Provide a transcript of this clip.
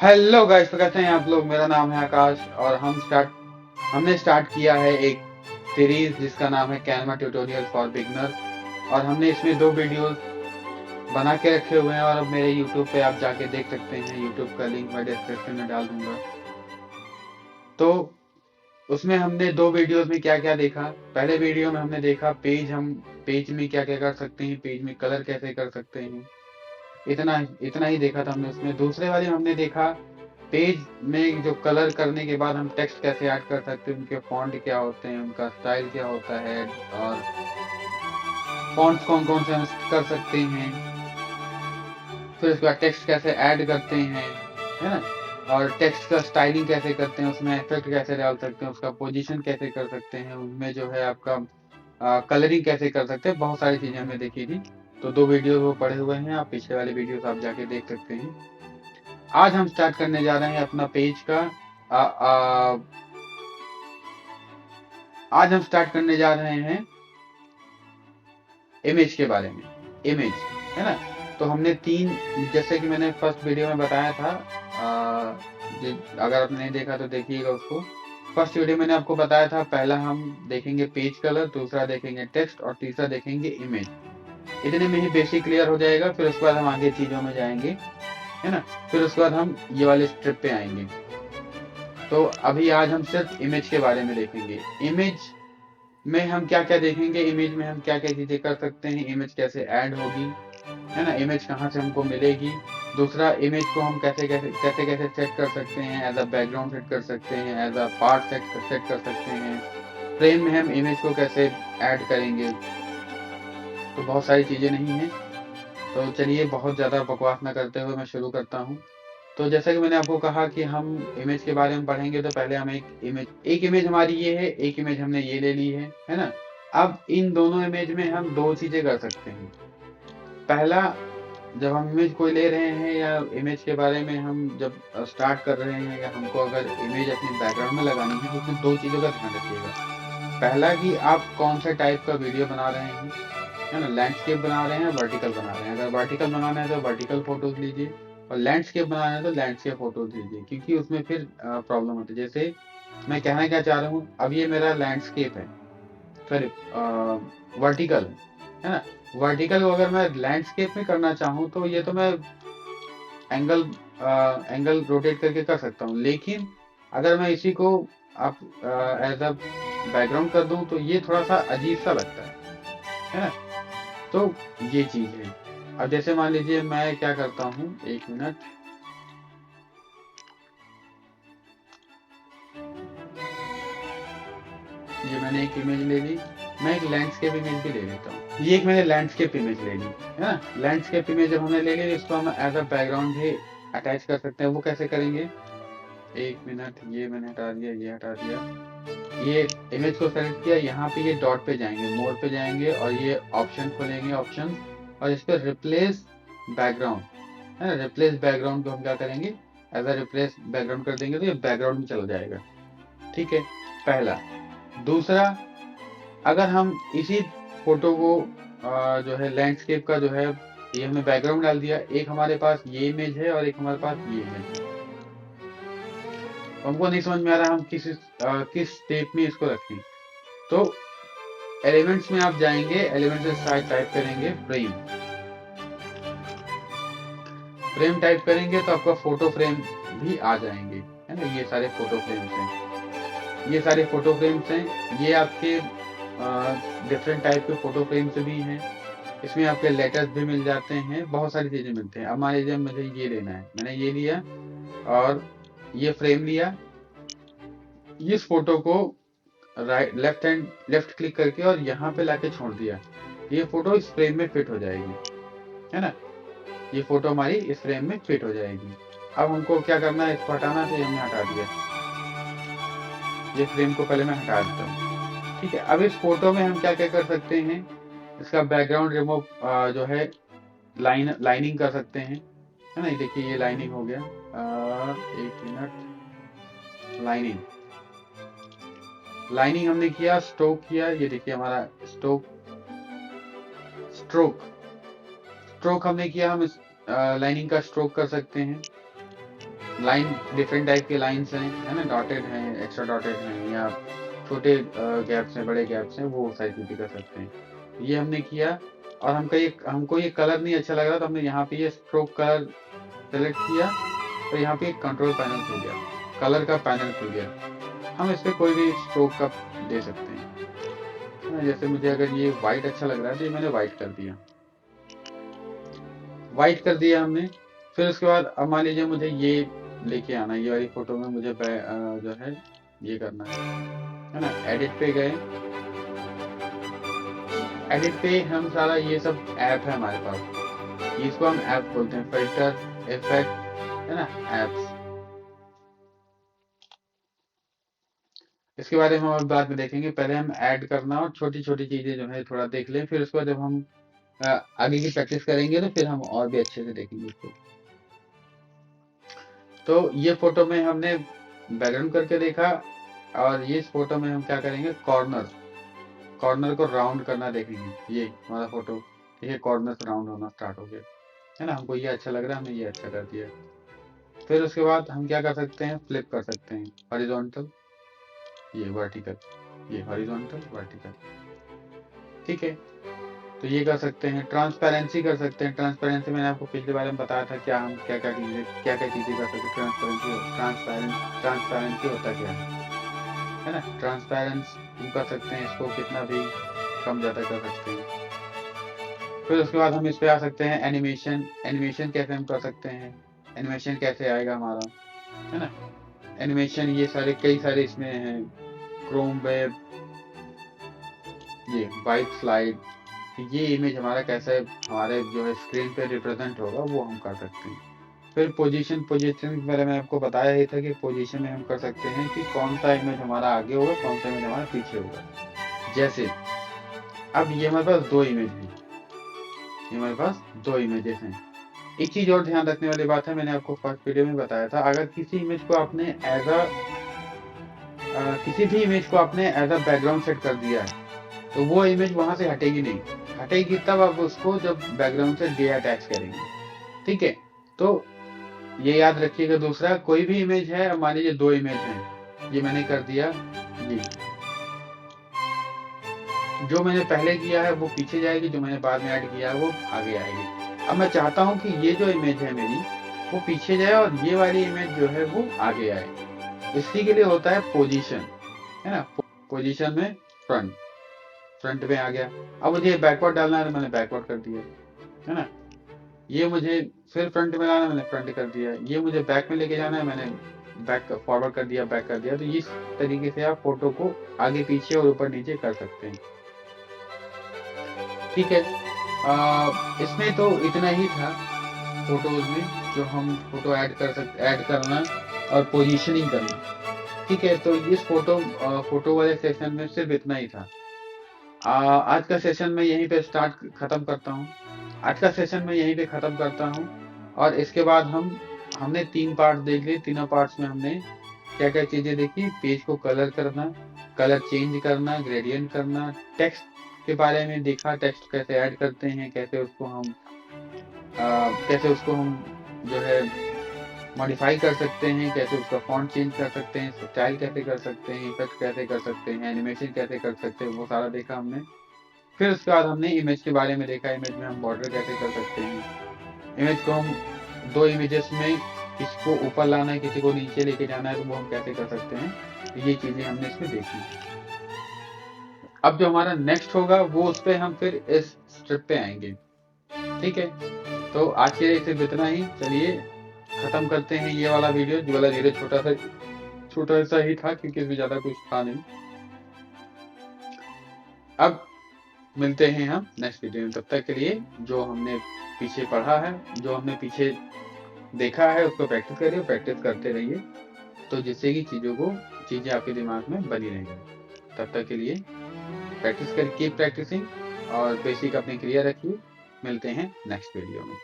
Hello guys, तो कैसे हैं आप लोग। मेरा नाम है आकाश और हमने स्टार्ट किया है एक सीरीज जिसका नाम है कैनवा ट्यूटोरियल फॉर बिगनर। और हमने इसमें 2 वीडियोस बना के रखे हुए हैं और अब मेरे यूट्यूब पे आप जाके देख सकते हैं। यूट्यूब का लिंक मैं डिस्क्रिप्शन में डाल दूंगा। तो उसमें हमने 2 वीडियोस में क्या क्या देखा। पहले वीडियो में हमने देखा हम पेज में क्या क्या कर सकते हैं, पेज में कलर कैसे कर सकते हैं। इतना इतना ही देखा था हमने उसमें। दूसरे वाले में हमने देखा पेज में जो कलर करने के बाद हम टेक्स्ट कैसे ऐड कर सकते हैं, उनके फॉन्ट क्या होते हैं, उनका स्टाइल क्या होता है, और फॉन्ट्स कौन कौन से हम कर सकते हैं। फिर उसके बाद टेक्स्ट कैसे ऐड करते हैं, है ना। और टेक्स्ट का स्टाइलिंग कैसे करते हैं, उसमें इफेक्ट कैसे डाल सकते हैं, उसका पोजीशन कैसे कर सकते हैं, उनमें जो है आपका कलरिंग कैसे कर सकते हैं। बहुत सारी चीजें हमने देखी थी। तो 2 वीडियो वो पड़े हुए हैं, आप पिछले वाले वीडियोस आप जाके देख सकते हैं। आज हम स्टार्ट करने जा रहे हैं अपना पेज का। आ, आ, आज हम स्टार्ट करने जा रहे हैं इमेज के बारे में। इमेज, है ना। तो हमने 3, जैसे कि मैंने फर्स्ट वीडियो में बताया था। अगर आपने नहीं देखा तो देखिएगा उसको। फर्स्ट वीडियो मैंने आपको बताया था, पहला हम देखेंगे पेज कलर, दूसरा देखेंगे टेक्स्ट और तीसरा देखेंगे इमेज। इतने में ही बेसिक क्लियर हो जाएगा। फिर उसके बाद हम आगे चीजों में जाएंगे, है ना। फिर उसके बाद हम ये वाले स्ट्रिप पे आएंगे। तो अभी आज हम सिर्फ इमेज के बारे में देखेंगे। इमेज में हम क्या क्या देखेंगे, इमेज में हम क्या क्या चीजें कर सकते हैं, इमेज कैसे ऐड होगी, है ना, इमेज कहाँ से हमको मिलेगी। दूसरा, इमेज को हम कैसे कैसे कैसे कैसे सेट कर सकते हैं। एज अ बैकग्राउंड सेट कर सकते हैं, एज अ पार्ट सेट कर सकते हैं। फ्रेम में हम इमेज को कैसे ऐड करेंगे। तो बहुत सारी चीजें नहीं है। तो चलिए, बहुत ज्यादा बकवास ना करते हुए मैं शुरू करता हूँ। तो जैसा कि मैंने आपको कहा कि हम इमेज के बारे में पढ़ेंगे, तो पहले हम एक इमेज हमारी ये है, एक इमेज हमने ये ले ली है ना। अब इन दोनों इमेज में हम 2 चीजें कर सकते हैं। पहला, जब हम इमेज कोई ले रहे हैं या इमेज के बारे में हम जब स्टार्ट कर रहे हैं, या हमको अगर इमेज अपने बैकग्राउंड में लगानी है, तो उसमें 2 चीजों का ध्यान रखिएगा। पहला कि आप कौन से टाइप का वीडियो बना रहे हैं, है ना। लैंडस्केप बना रहे हैं, वर्टिकल बना रहे हैं। अगर वर्टिकल बनाना है तो वर्टिकल फोटोज लीजिए, और लैंडस्केप बनाना है तो लैंडस्केप फोटोज लीजिए, क्योंकि उसमें फिर प्रॉब्लम होती है। जैसे मैं कहना क्या चाह रहा हूँ, अब ये मेरा लैंडस्केप है, सॉरी, वर्टिकल है ना। वर्टिकल को अगर मैं लैंडस्केप में करना चाहूँ तो ये तो मैं एंगल एंगल रोटेट करके कर सकता हूँ। लेकिन अगर मैं इसी को आप एज अ बैकग्राउंड कर दूं तो ये थोड़ा सा अजीब सा लगता है ना। तो ये चीज है। अब जैसे मान लीजिए मैं क्या करता हूँ, 1 मिनट। ये मैंने एक इमेज ले ली। मैं एक लैंडस्केप इमेज भी ले लेता हूँ। ये एक मैंने लैंडस्केप इमेज ले ली, है ना। लैंडस्केप इमेज जब हमने ले ली, इसको हम एज अ बैकग्राउंड भी अटैच कर सकते हैं। वो कैसे करेंगे, 1 मिनट। ये मैंने हटा दिया, ये हटा दिया। ये इमेज को सेलेक्ट किया, यहाँ पे ये डॉट पे जाएंगे, मोड पे जाएंगे, और ये ऑप्शन खोलेंगे, ऑप्शन, और इस पर रिप्लेस बैकग्राउंड, है ना। रिप्लेस बैकग्राउंड को हम क्या करेंगे, एज अ रिप्लेस बैकग्राउंड कर देंगे, तो ये बैकग्राउंड में चला जाएगा। ठीक है, पहला। दूसरा, अगर हम इसी फोटो को जो है लैंडस्केप का जो है, ये हमने बैकग्राउंड डाल दिया, एक हमारे पास ये इमेज है और एक हमारे पास ये इमेज है। तो हमको नहीं समझ में आ रहा हम किस स्टेप में इसको रखें। तो एलिमेंट्स में आप जाएंगे, एलिमेंट्स में साइड टाइप करेंगे फ्रेम। फ्रेम टाइप करेंगे तो आपका फोटो फ्रेम भी आ जाएंगे, है ना। ये सारे फोटो फ्रेम्स हैं, ये सारे फोटो फ्रेम्स हैं। ये आपके डिफरेंट टाइप के फोटो फ्रेम्स भी हैं। इसमें आपके लेटर्स भी मिल जाते हैं, बहुत सारी चीजें मिलते हैं। अब मान लीजिए मुझे ये लेना है, मैंने ये लिया और ये फ्रेम लिया। इस फोटो को लेफ्ट क्लिक करके और यहाँ पे लाके छोड़ दिया, ये फोटो इस फ्रेम में फिट हो जाएगी, है ना। ये फोटो हमारी इस फ्रेम में फिट हो जाएगी। अब हमको क्या करना है, इसको हटाना, तो ये हमने हटा दिया। ये फ्रेम को पहले मैं हटा देता हूँ। ठीक है, अब इस फोटो में हम क्या क्या कर सकते हैं, इसका बैकग्राउंड रिमूव जो है, लाइनिंग कर सकते हैं, है ना। ये देखिए, ये लाइनिंग हो गया। 1 मिनट। लाइनिंग, लाइनिंग हमने किया, स्ट्रोक किया। ये देखिए हमारा स्ट्रोक, स्ट्रोक हमने किया। हम इस लाइनिंग का स्ट्रोक कर सकते हैं। लाइन डिफरेंट टाइप के लाइन्स हैं, है ना, डॉटेड हैं, एक्स्ट्रा डॉटेड हैं, या छोटे गैप्स हैं, बड़े गैप्स हैं, वो सारी चीजें कर सकते हैं। ये हमने किया, और हमको ये कलर नहीं अच्छा लग रहा, तो हमने यहाँ पे ये स्ट्रोक कलर सेलेक्ट किया, तो यहाँ पे कंट्रोल पैनल खुल गया, कलर का पैनल खुल गया। हम इस पे कोई भी स्ट्रोक का दे सकते हैं, है ना। जैसे मुझे अगर ये व्हाइट अच्छा लग रहा है तो ये मैंने व्हाइट कर दिया, व्हाइट कर दिया हमने। फिर उसके बाद अब मान लीजिए मुझे ये लेके आना, ये वाली फोटो में मुझे जो है ये करना है ना। एडिट पे गए, एडिट पे हम सारा ये सब ऐप है हमारे पास, इसको हम ऐप बोलते हैं, फिल्टर, इफेक्ट, है ना, एप्स। इसके बारे में हम बाद में देखेंगे, पहले हम ऐड करना और छोटी छोटी चीजें जो है थोड़ा देख लें, फिर उसके बाद जब हम आगे की प्रैक्टिस करेंगे तो फिर हम और भी अच्छे से देखेंगे उसको। तो ये फोटो में हमने बैकग्राउंड करके देखा, और ये इस फोटो में हम क्या करेंगे, कॉर्नर को राउंड करना देखेंगे। ये हमारा फोटो, ये कॉर्नर से राउंड होना स्टार्ट हो गया, है ना। हमको ये अच्छा लग रहा है, हमने ये अच्छा कर दिया। फिर उसके बाद हम क्या कर सकते हैं, फ्लिप कर सकते हैं, हॉरिजॉन्टल, ये वर्टिकल, ये हॉरिजॉन्टल, वर्टिकल, ठीक है। तो ये कर सकते हैं, ट्रांसपेरेंसी कर सकते हैं। ट्रांसपेरेंसी मैंने आपको पिछले बारे में बताया था, क्या हम क्या क्या चीजें कर सकते हैं। ट्रांसपेरेंसी होता क्या है ना। ट्रांसपेरेंस हम कर सकते हैं, इसको कितना भी कम ज़्यादा कर सकते हैं। फिर उसके बाद हम इस पे आ सकते हैं, एनिमेशन। एनिमेशन कैसे हम कर सकते हैं, एनिमेशन कैसे आएगा हमारा, है ना। एनिमेशन ये सारे कई सारे इसमें हैं, क्रोम वेब, ये वाइट स्लाइड, ये इमेज हमारा कैसे हमारे जो है स्क्रीन पे रिप्रेजेंट होगा वो हम कर सकते हैं। फिर पोजीशन के बारे में आपको बताया ही था कि पोजीशन में हम कर सकते हैं कि कौन सा इमेज हमारा आगे होगा, कौन सा इमेज हमारा पीछे होगा। जैसे अब ये हमारे पास दो इमेज है, ये हमारे पास दो इमेजेस हैं। एक चीज और ध्यान रखने वाली बात है, मैंने आपको फर्स्ट वीडियो में बताया था, अगर किसी इमेज को आपने किसी भी इमेज को आपने एज अ बैकग्राउंड सेट कर दिया है, तो वो इमेज वहां से हटेगी नहीं। हटेगी तब आप उसको जब बैकग्राउंड से डे अटैच करेंगे, ठीक है। तो ये याद रखिएगा। दूसरा, कोई भी इमेज है, मान लीजिए दो इमेज हैं, ये मैंने कर दिया, ये जो मैंने पहले किया है वो पीछे जाएगी, जो मैंने बाद में ऐड किया है वो आगे आएगी। अब मैं चाहता हूं कि ये जो इमेज है मेरी वो पीछे जाए और ये वाली इमेज जो है वो आगे आए। इसी के लिए होता है पोजीशन, है ना। पोजीशन में फ्रंट में आ गया। अब मुझे बैकवर्ड डालना है तो मैंने बैकवर्ड कर दिया, है ना। ये मुझे फिर फ्रंट में लाना है, मैंने फ्रंट कर दिया। ये मुझे बैक में लेके जाना है, मैंने बैक फॉरवर्ड कर दिया, बैक कर दिया। तो इस तरीके से आप फोटो को आगे पीछे और ऊपर नीचे कर सकते हैं, ठीक है। इसमें तो इतना ही था फोटोज में, जो हम फोटो ऐड करना और पोजीशनिंग करना, ठीक है। तो इस फोटो वाले सेशन में सिर्फ इतना ही था। आज का सेशन मैं यहीं पे खत्म करता हूँ। आज का सेशन मैं यहीं पे खत्म करता हूँ। और इसके बाद हमने 3 पार्ट देख लिए। तीनों पार्ट्स में हमने क्या क्या चीजें देखी, पेज को कलर करना, कलर चेंज करना, ग्रेडियंट करना, टेक्स्ट के बारे में देखा, टेक्स्ट कैसे ऐड करते हैं, कैसे उसको हम जो है मॉडिफाई कर सकते हैं, कैसे उसका फॉन्ट चेंज कर सकते हैं, स्टाइल कैसे कर सकते हैं, इफेक्ट कैसे कर सकते हैं, एनिमेशन कैसे कर सकते हैं, वो सारा देखा हमने। फिर उसके बाद हमने इमेज के बारे में देखा, इमेज में हम बॉर्डर कैसे कर सकते हैं, इमेज को हम दो इमेजेस में किसी को ऊपर लाना है, किसी को नीचे लेके जाना है, तो वो हम कैसे कर सकते हैं। तो ये चीजें हमने इसमें देखी। अब जो हमारा नेक्स्ट होगा वो उस पर हम फिर इस स्ट्रिप पे आएंगे, ठीक है। तो आज के लिए सिर्फ इतना ही। चलिए खत्म करते हैं ये वाला वीडियो। जो वाला वीडियो छोटा सा ही था, क्योंकि इसमें ज्यादा कुछ था नहीं। अब मिलते हैं हम नेक्स्ट वीडियो में। तब तक के लिए जो हमने पीछे पढ़ा है, जो हमने पीछे देखा है, उसको प्रैक्टिस करिए, प्रैक्टिस करते रहिए, तो जिससे कि चीजें आपके दिमाग में बनी रहेंगी। तब तक के लिए प्रैक्टिस कर कीप प्रैक्टिसिंग और बेसिक अपनी क्लियर रखिए। मिलते हैं नेक्स्ट वीडियो में।